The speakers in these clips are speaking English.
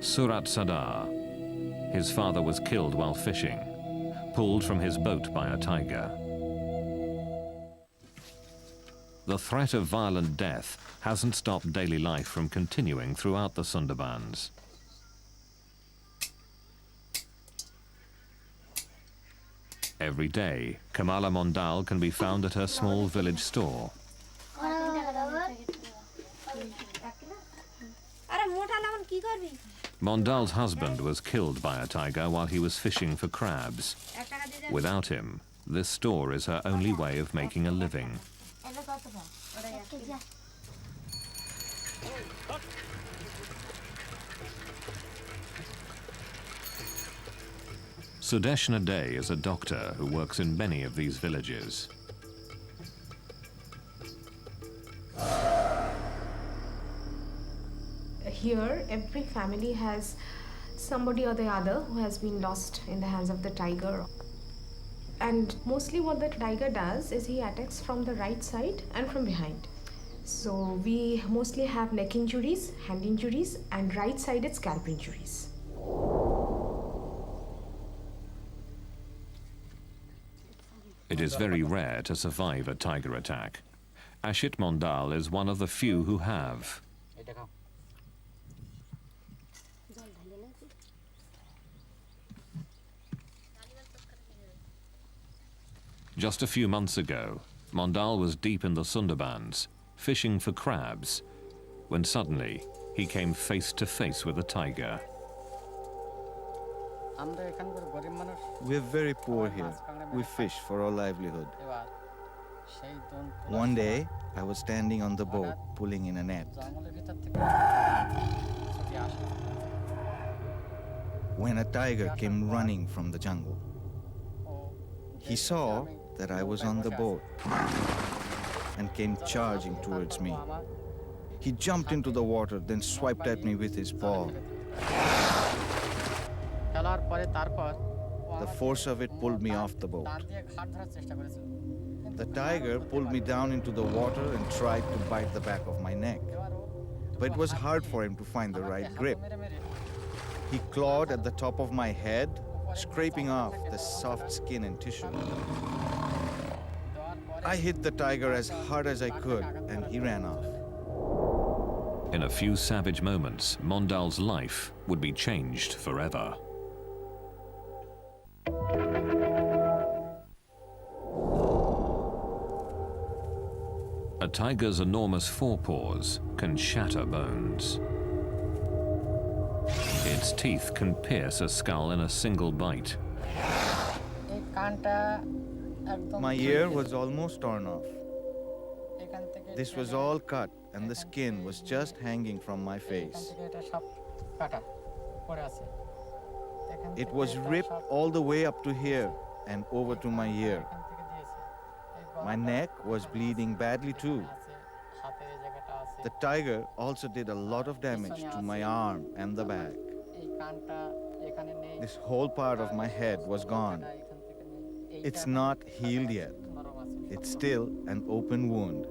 Surat Sadar. His father was killed while fishing, pulled from his boat by a tiger. The threat of violent death hasn't stopped daily life from continuing throughout the Sundarbans. Every day, Kamala Mondal can be found at her small village store. Mondal's husband was killed by a tiger while he was fishing for crabs. Without him, this store is her only way of making a living. Sudeshna Day is a doctor who works in many of these villages. Here, every family has somebody or the other who has been lost in the hands of the tiger. And mostly what the tiger does is he attacks from the right side and from behind. So we mostly have neck injuries, hand injuries, and right-sided scalp injuries. It is very rare to survive a tiger attack. Ashit Mondal is one of the few who have. Just a few months ago, Mondal was deep in the Sundarbans, fishing for crabs, when suddenly he came face to face with a tiger. We're very poor here. We fish for our livelihood. One day, I was standing on the boat, pulling in a net, when a tiger came running from the jungle. He saw that I was on the boat and came charging towards me. He jumped into the water, then swiped at me with his paw. The force of it pulled me off the boat. The tiger pulled me down into the water and tried to bite the back of my neck. But it was hard for him to find the right grip. He clawed at the top of my head, scraping off the soft skin and tissue. I hit the tiger as hard as I could, and he ran off. In a few savage moments, Mondal's life would be changed forever. A tiger's enormous forepaws can shatter bones. Its teeth can pierce a skull in a single bite. My ear was almost torn off. This was all cut, and the skin was just hanging from my face. It was ripped all the way up to here and over to my ear. My neck was bleeding badly too. The tiger also did a lot of damage to my arm and the back. This whole part of my head was gone. It's not healed yet. It's still an open wound.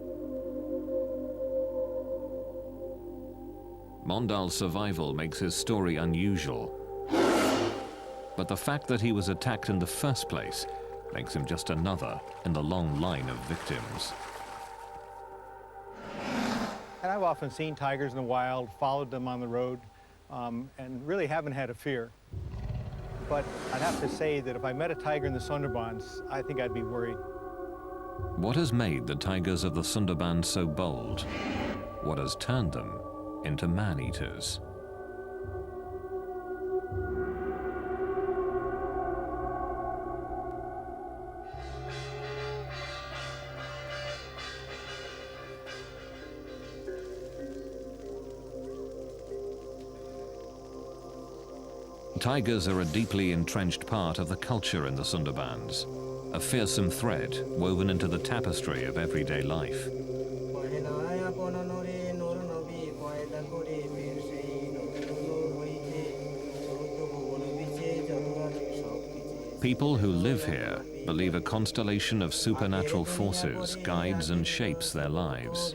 Mondal's survival makes his story unusual. But the fact that he was attacked in the first place makes him just another in the long line of victims. And I've often seen tigers in the wild, followed them on the road, and really haven't had a fear. But I'd have to say that if I met a tiger in the Sundarbans, I think I'd be worried. What has made the tigers of the Sundarbans so bold? What has turned them into man-eaters? Tigers are a deeply entrenched part of the culture in the Sundarbans, a fearsome thread woven into the tapestry of everyday life. People who live here believe a constellation of supernatural forces guides and shapes their lives.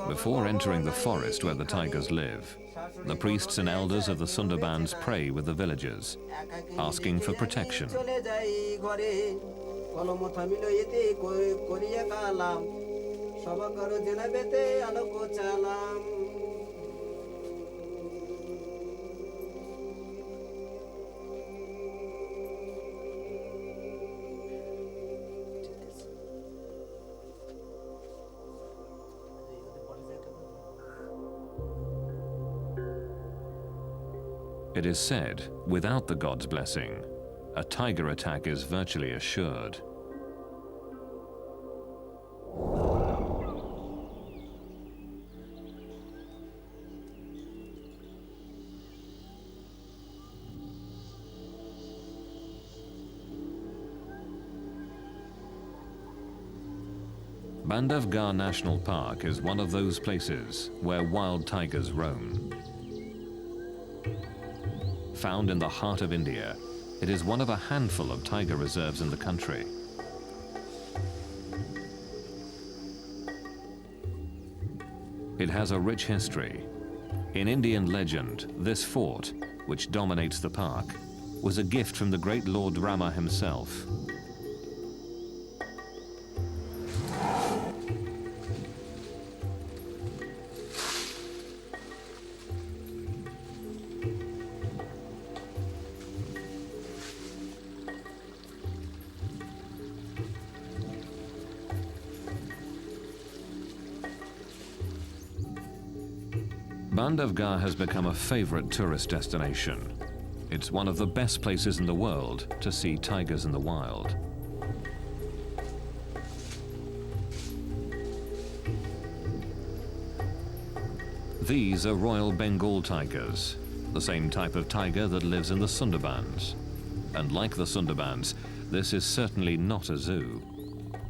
Before entering the forest where the tigers live, the priests and elders of the Sundarbans pray with the villagers, asking for protection. It is said, without the god's blessing, a tiger attack is virtually assured. Bandhavgarh National Park is one of those places where wild tigers roam. Found in the heart of India, it is one of a handful of tiger reserves in the country. It has a rich history. In Indian legend, this fort, which dominates the park, was a gift from the great Lord Rama himself. Bandhavgarh has become a favorite tourist destination. It's one of the best places in the world to see tigers in the wild. These are Royal Bengal tigers, the same type of tiger that lives in the Sundarbans. And like the Sundarbans, this is certainly not a zoo.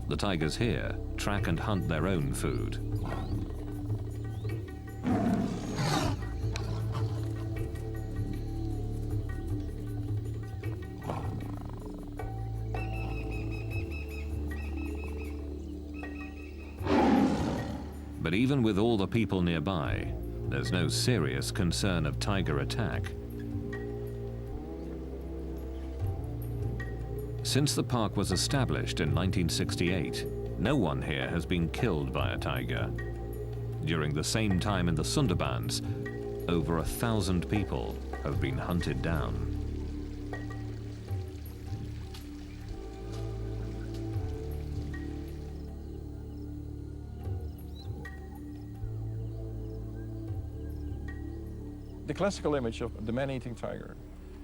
The tigers here track and hunt their own food. But even with all the people nearby, there's no serious concern of tiger attack. Since the park was established in 1968, no one here has been killed by a tiger. During the same time in the Sundarbans, over 1,000 people have been hunted down. The classical image of the man-eating tiger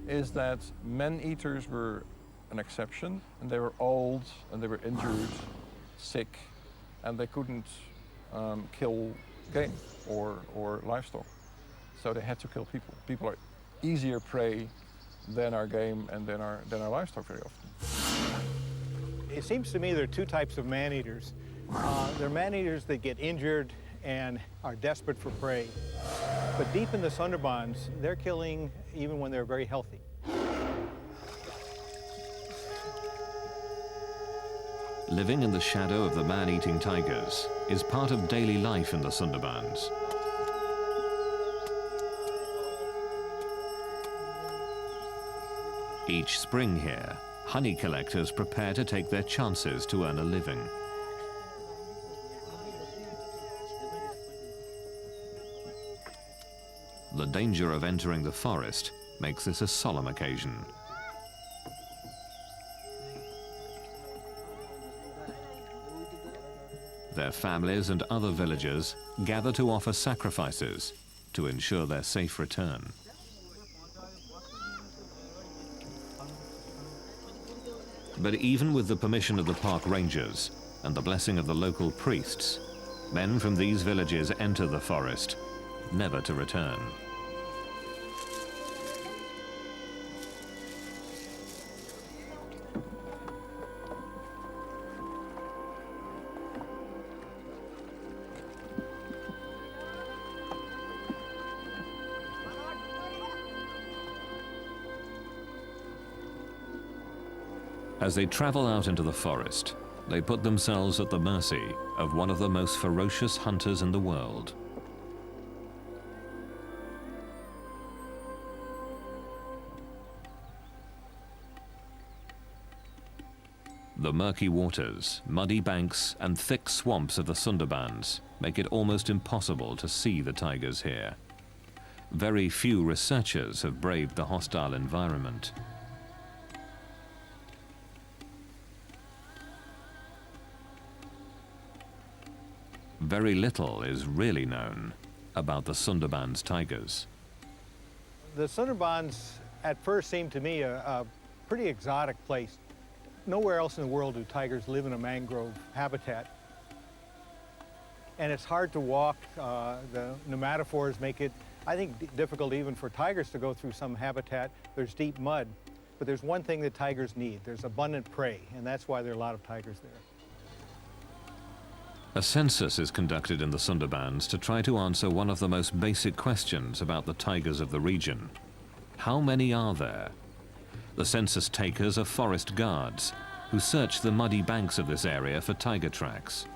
is that man-eaters were an exception, and they were old, and they were injured, sick, and they couldn't kill game or livestock. So they had to kill people. People are easier prey than our game and than our livestock very often. It seems to me there are two types of man-eaters. There are man-eaters that get injured and are desperate for prey. But deep in the Sundarbans, they're killing even when they're very healthy. Living in the shadow of the man-eating tigers is part of daily life in the Sundarbans. Each spring here, honey collectors prepare to take their chances to earn a living. The danger of entering the forest makes this a solemn occasion. Their families and other villagers gather to offer sacrifices to ensure their safe return. But even with the permission of the park rangers and the blessing of the local priests, men from these villages enter the forest, never to return. As they travel out into the forest, they put themselves at the mercy of one of the most ferocious hunters in the world. The murky waters, muddy banks, and thick swamps of the Sundarbans make it almost impossible to see the tigers here. Very few researchers have braved the hostile environment. Very little is really known about the Sundarbans tigers. The Sundarbans at first seemed to me a pretty exotic place. Nowhere else in the world do tigers live in a mangrove habitat. And it's hard to walk. The pneumatophores make it, I think, difficult even for tigers to go through some habitat. There's deep mud. But there's one thing that tigers need. There's abundant prey, and that's why there are a lot of tigers there. A census is conducted in the Sundarbans to try to answer one of the most basic questions about the tigers of the region. How many are there? The census takers are forest guards who search the muddy banks of this area for tiger tracks.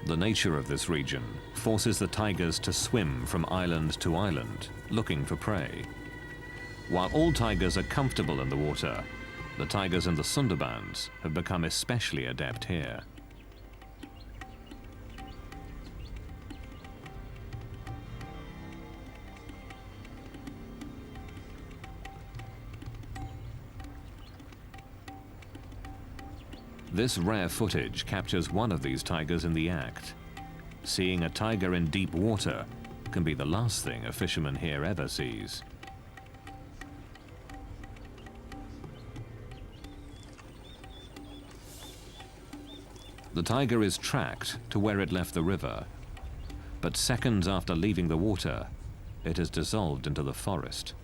The nature of this region forces the tigers to swim from island to island, looking for prey. While all tigers are comfortable in the water, the tigers in the Sundarbans have become especially adept here. This rare footage captures one of these tigers in the act. Seeing a tiger in deep water can be the last thing a fisherman here ever sees. The tiger is tracked to where it left the river, but seconds after leaving the water, it has dissolved into the forest.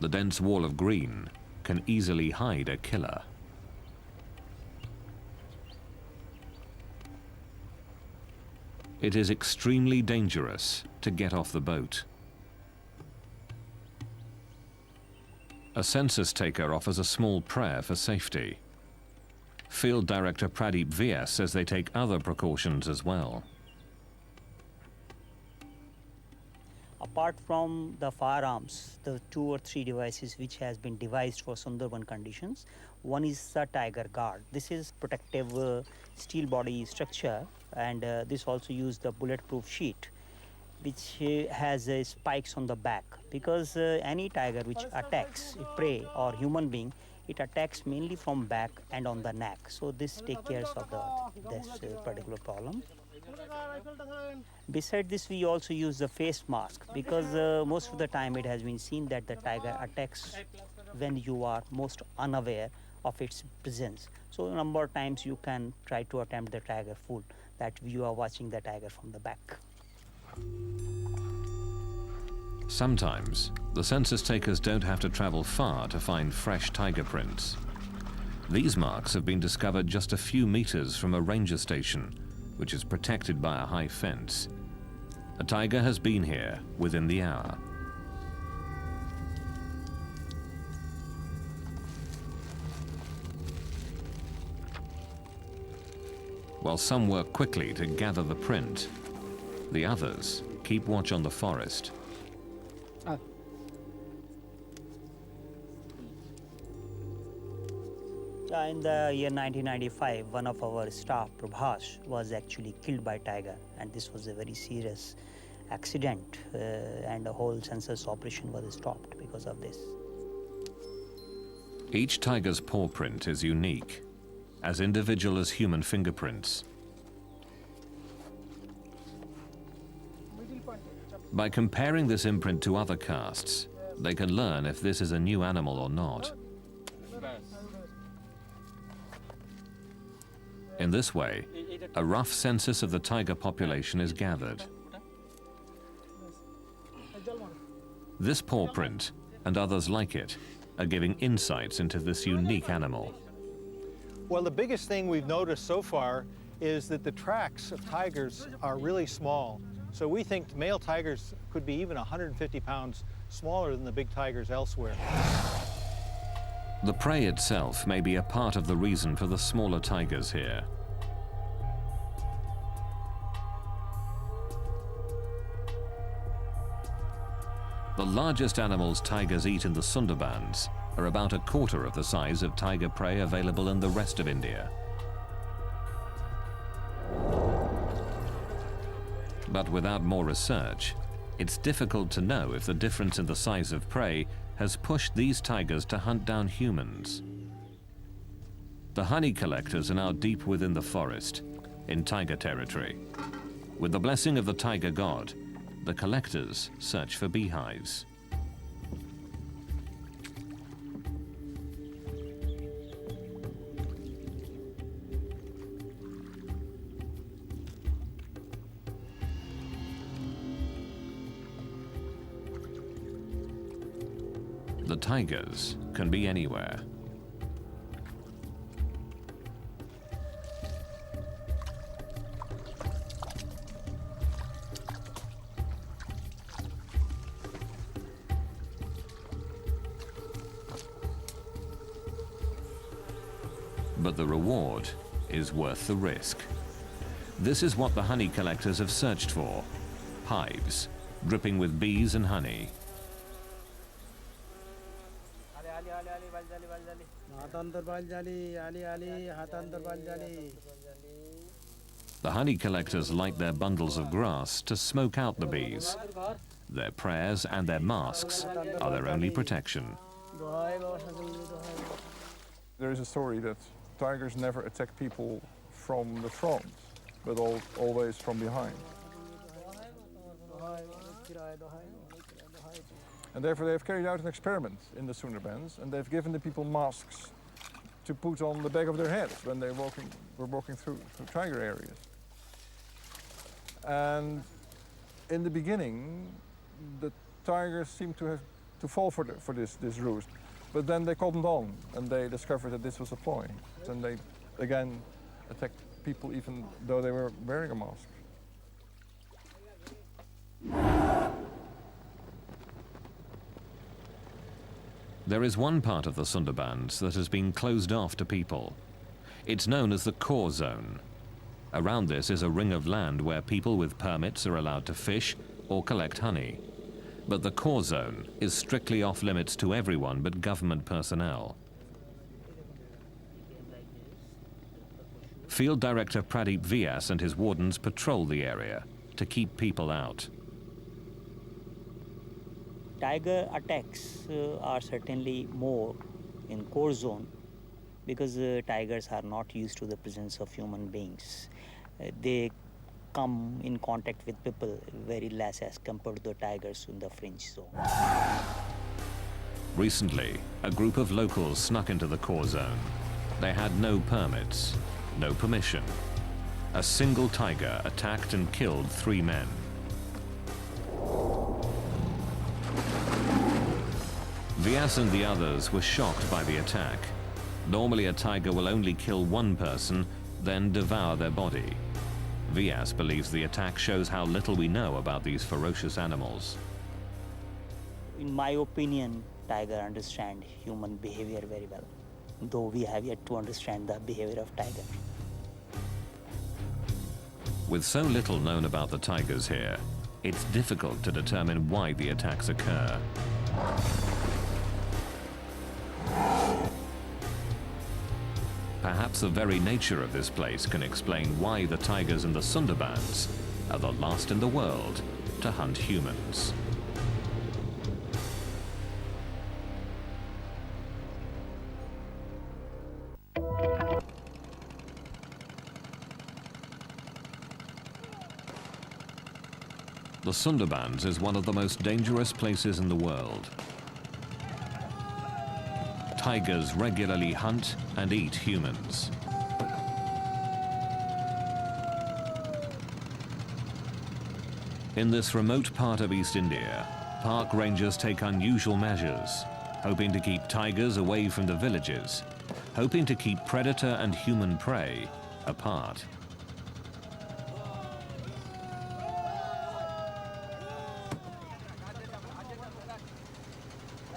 The dense wall of green can easily hide a killer. It is extremely dangerous to get off the boat. A census taker offers a small prayer for safety. Field Director Pradeep VS says they take other precautions as well. Apart from the firearms, the 2 or 3 devices which has been devised for Sundarban conditions, one is the tiger guard. This is protective steel body structure, and this also use the bulletproof sheet, which has spikes on the back, because any tiger which attacks a prey or human being, it attacks mainly from back and on the neck. So this takes care of this particular problem. Beside this, we also use the face mask, because most of the time it has been seen that the tiger attacks when you are most unaware of its presence. So a number of times you can try to attempt the tiger full, that you are watching the tiger from the back. Sometimes, the census takers don't have to travel far to find fresh tiger prints. These marks have been discovered just a few meters from a ranger station, which is protected by a high fence. A tiger has been here within the hour. While some work quickly to gather the print, the others keep watch on the forest. In the year 1995, one of our staff, Prabhas, was actually killed by tiger, and this was a very serious accident, and the whole census operation was stopped because of this. Each tiger's paw print is unique, as individual as human fingerprints. By comparing this imprint to other casts, they can learn if this is a new animal or not. In this way, a rough census of the tiger population is gathered. This paw print, and others like it, are giving insights into this unique animal. Well, the biggest thing we've noticed so far is that the tracks of tigers are really small. So we think male tigers could be even 150 pounds smaller than the big tigers elsewhere. The prey itself may be a part of the reason for the smaller tigers here. The largest animals tigers eat in the Sundarbans are about a quarter of the size of tiger prey available in the rest of India. But without more research, it's difficult to know if the difference in the size of prey has pushed these tigers to hunt down humans. The honey collectors are now deep within the forest, in tiger territory. With the blessing of the tiger god, the collectors search for beehives. The tigers can be anywhere. But the reward is worth the risk. This is what the honey collectors have searched for: hives dripping with bees and honey. The honey collectors light their bundles of grass to smoke out the bees. Their prayers and their masks are their only protection. There is a story that tigers never attack people from the front, but always from behind. And therefore they have carried out an experiment in the Sundarbans, and they've given the people masks to put on the back of their heads when they were walking through tiger areas. And in the beginning, the tigers seemed to fall for this ruse. But then they cottoned on, and they discovered that this was a ploy. And they again attacked people even though they were wearing a mask. There is one part of the Sundarbans that has been closed off to people. It's known as the core zone. Around this is a ring of land where people with permits are allowed to fish or collect honey. But the core zone is strictly off limits to everyone but government personnel. Field Director Pradeep Vyas and his wardens patrol the area to keep people out. Tiger attacks are certainly more in core zone because tigers are not used to the presence of human beings. They come in contact with people very less as compared to the tigers in the fringe zone. Recently, a group of locals snuck into the core zone. They had no permits, no permission. A single tiger attacked and killed 3 men. Vyas and the others were shocked by the attack. Normally a tiger will only kill one person, then devour their body. Vyas believes the attack shows how little we know about these ferocious animals. In my opinion, tiger understand human behavior very well, though we have yet to understand the behavior of tiger. With so little known about the tigers here, it's difficult to determine why the attacks occur. Perhaps the very nature of this place can explain why the tigers in the Sundarbans are the last in the world to hunt humans. The Sundarbans is one of the most dangerous places in the world. Tigers regularly hunt and eat humans. In this remote part of East India, park rangers take unusual measures, hoping to keep tigers away from the villages, hoping to keep predator and human prey apart.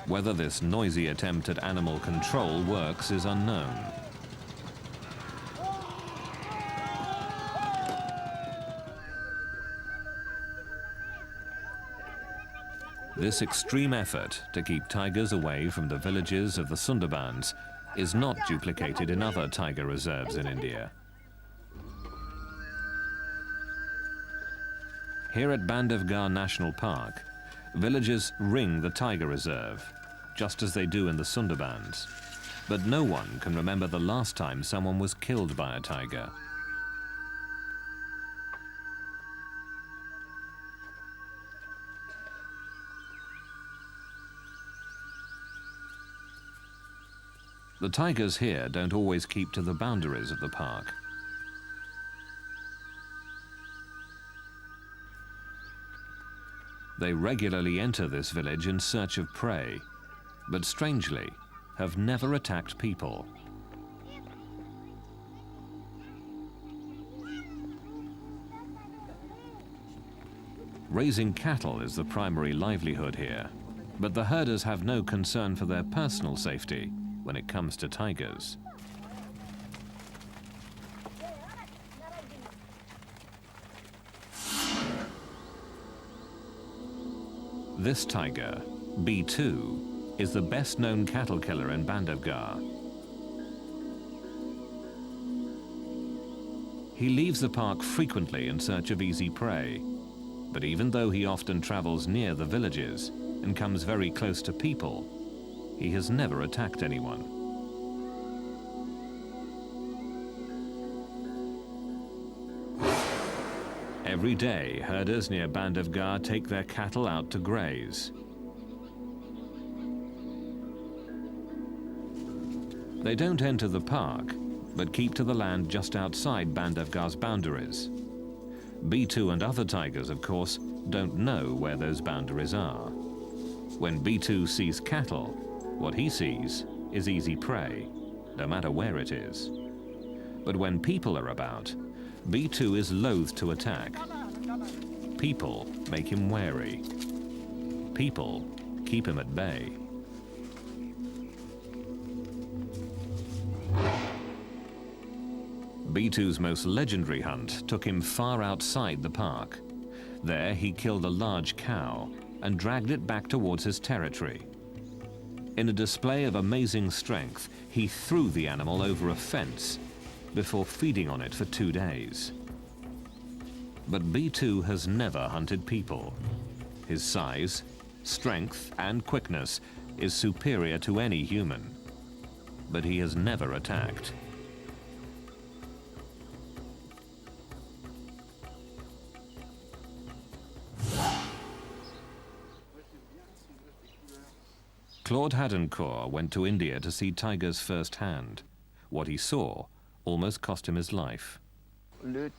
Whether this noisy attempt at animal control works is unknown. This extreme effort to keep tigers away from the villages of the Sundarbans is not duplicated in other tiger reserves in India. Here at Bandhavgarh National Park, villagers ring the tiger reserve, just as they do in the Sundarbans. But no one can remember the last time someone was killed by a tiger. The tigers here don't always keep to the boundaries of the park. They regularly enter this village in search of prey, but strangely, have never attacked people. Raising cattle is the primary livelihood here, but the herders have no concern for their personal safety when it comes to tigers. This tiger, B2, is the best-known cattle killer in Bandhavgarh. He leaves the park frequently in search of easy prey, but even though he often travels near the villages and comes very close to people, he has never attacked anyone. Every day, herders near Bandhavgarh take their cattle out to graze. They don't enter the park, but keep to the land just outside Bandhavgarh's boundaries. B2 and other tigers, of course, don't know where those boundaries are. When B2 sees cattle, what he sees is easy prey, no matter where it is. But when people are about, B2 is loath to attack. People make him wary. People keep him at bay. B2's most legendary hunt took him far outside the park. There he killed a large cow and dragged it back towards his territory. In a display of amazing strength, he threw the animal over a fence before feeding on it for 2 days. But B2 has never hunted people. His size, strength, and quickness is superior to any human. But he has never attacked. Claude Hadencourt went to India to see tigers firsthand. What he saw almost cost him his life. The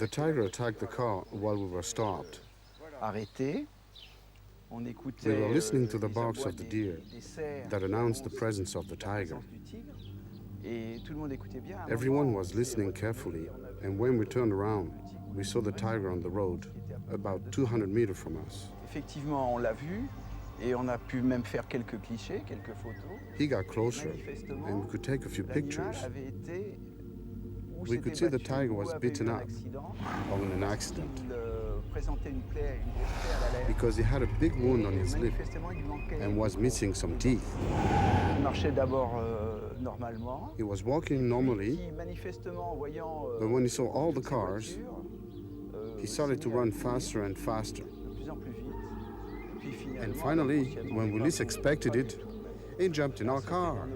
tiger attacked the car while we were stopped. We were listening to the barks of the deer that announced the presence of the tiger. Everyone was listening carefully, and when we turned around, we saw the tiger on the road, about 200 meters from us. He got closer, and we could take a few pictures. We could see the tiger was beaten up or in an accident because he had a big wound on his lip and was missing some teeth. He was walking normally, but when he saw all the cars, he started to run faster and faster. And finally, when we least expected it, he jumped in our car.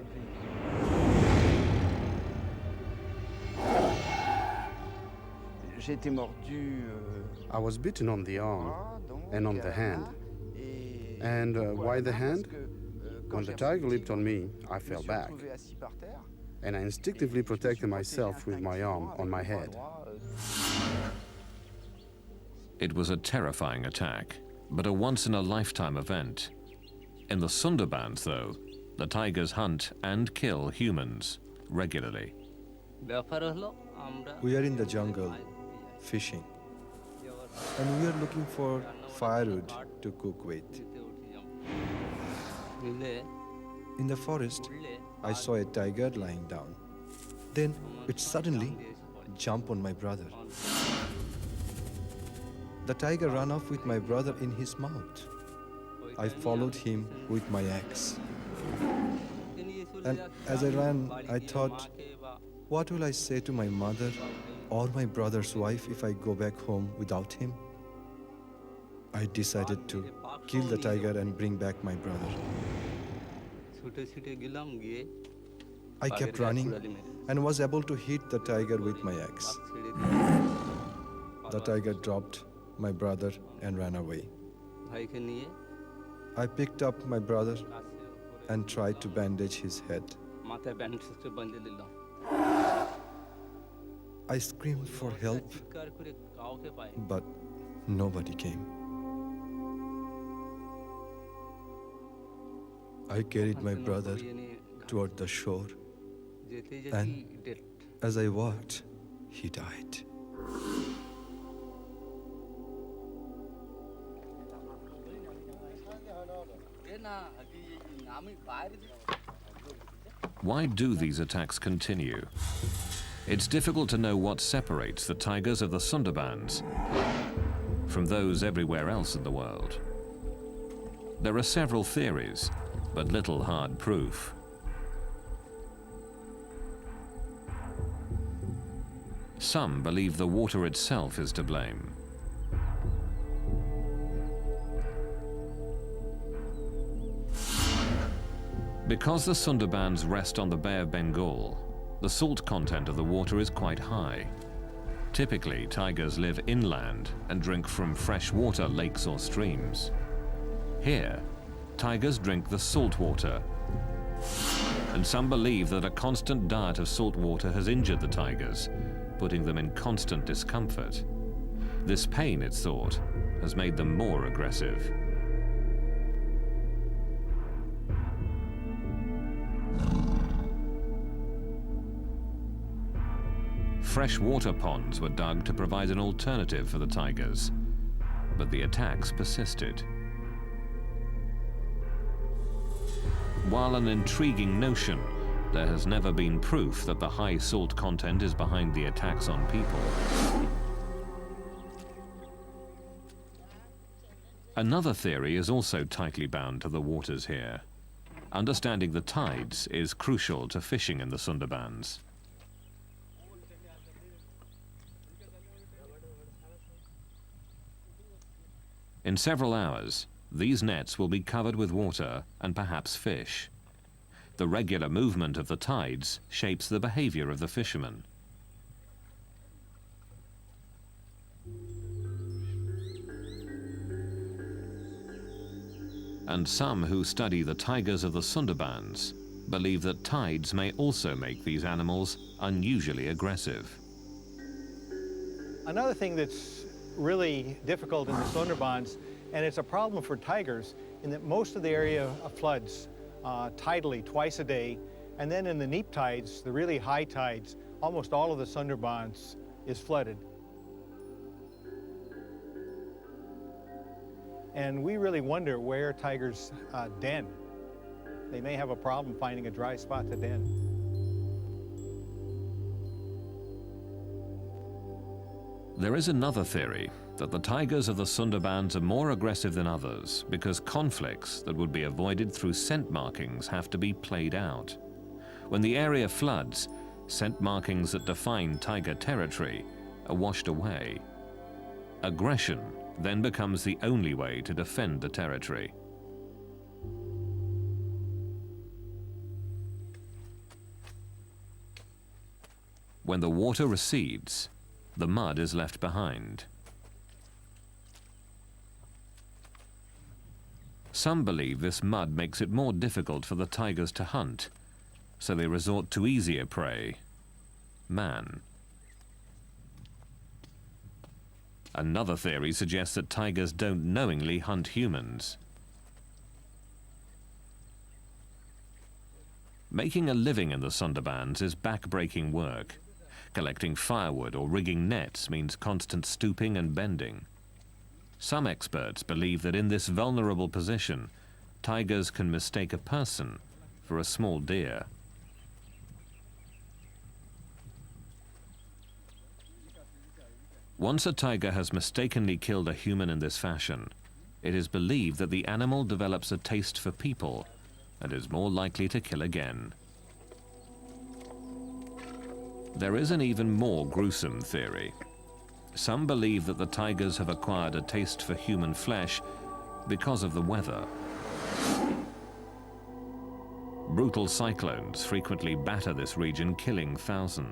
I was bitten on the arm and on the hand. And why the hand? When the tiger leaped on me, I fell back. And I instinctively protected myself with my arm on my head. It was a terrifying attack, but a once-in-a-lifetime event. In the Sundarbans, though, The tigers hunt and kill humans regularly. We are in the jungle, fishing, and we are looking for firewood to cook with. In the forest, I saw a tiger lying down. Then it suddenly jumped on my brother. The tiger ran off with my brother in his mouth. I followed him with my axe. And as I ran, I thought, what will I say to my mother or my brother's wife if I go back home without him? I decided to kill the tiger and bring back my brother. I kept running and was able to hit the tiger with my axe. The tiger dropped my brother and ran away. I picked up my brother and tried to bandage his head. I screamed for help, but nobody came. I carried my brother toward the shore, and as I walked, he died. Why do these attacks continue? It's difficult to know what separates the tigers of the Sundarbans from those everywhere else in the world. There are several theories, but little hard proof. Some believe the water itself is to blame. Because the Sundarbans rest on the Bay of Bengal, the salt content of the water is quite high. Typically, tigers live inland and drink from freshwater lakes or streams. Here, tigers drink the salt water. And some believe that a constant diet of salt water has injured the tigers, putting them in constant discomfort. This pain, it's thought, has made them more aggressive. Freshwater ponds were dug to provide an alternative for the tigers, but the attacks persisted. While an intriguing notion, there has never been proof that the high salt content is behind the attacks on people. Another theory is also tightly bound to the waters here. Understanding the tides is crucial to fishing in the Sundarbans. In several hours, these nets will be covered with water and perhaps fish. The regular movement of the tides shapes the behavior of the fishermen. And some who study the tigers of the Sundarbans believe that tides may also make these animals unusually aggressive. Another thing that's really difficult in the Sundarbans, and it's a problem for tigers, in that most of the area floods tidally twice a day, and then in the neap tides, the really high tides, almost all of the Sundarbans is flooded. And we really wonder where tigers den. They may have a problem finding a dry spot to den. There is another theory that the tigers of the Sundarbans are more aggressive than others because conflicts that would be avoided through scent markings have to be played out. When the area floods, scent markings that define tiger territory are washed away. Aggression then becomes the only way to defend the territory. When the water recedes, the mud is left behind. Some believe this mud makes it more difficult for the tigers to hunt, so they resort to easier prey, man. Another theory suggests that tigers don't knowingly hunt humans. Making a living in the Sundarbans is back-breaking work. Collecting firewood or rigging nets means constant stooping and bending. Some experts believe that in this vulnerable position, tigers can mistake a person for a small deer. Once a tiger has mistakenly killed a human in this fashion, it is believed that the animal develops a taste for people and is more likely to kill again. There is an even more gruesome theory. Some believe that the tigers have acquired a taste for human flesh because of the weather. Brutal cyclones frequently batter this region, killing thousands.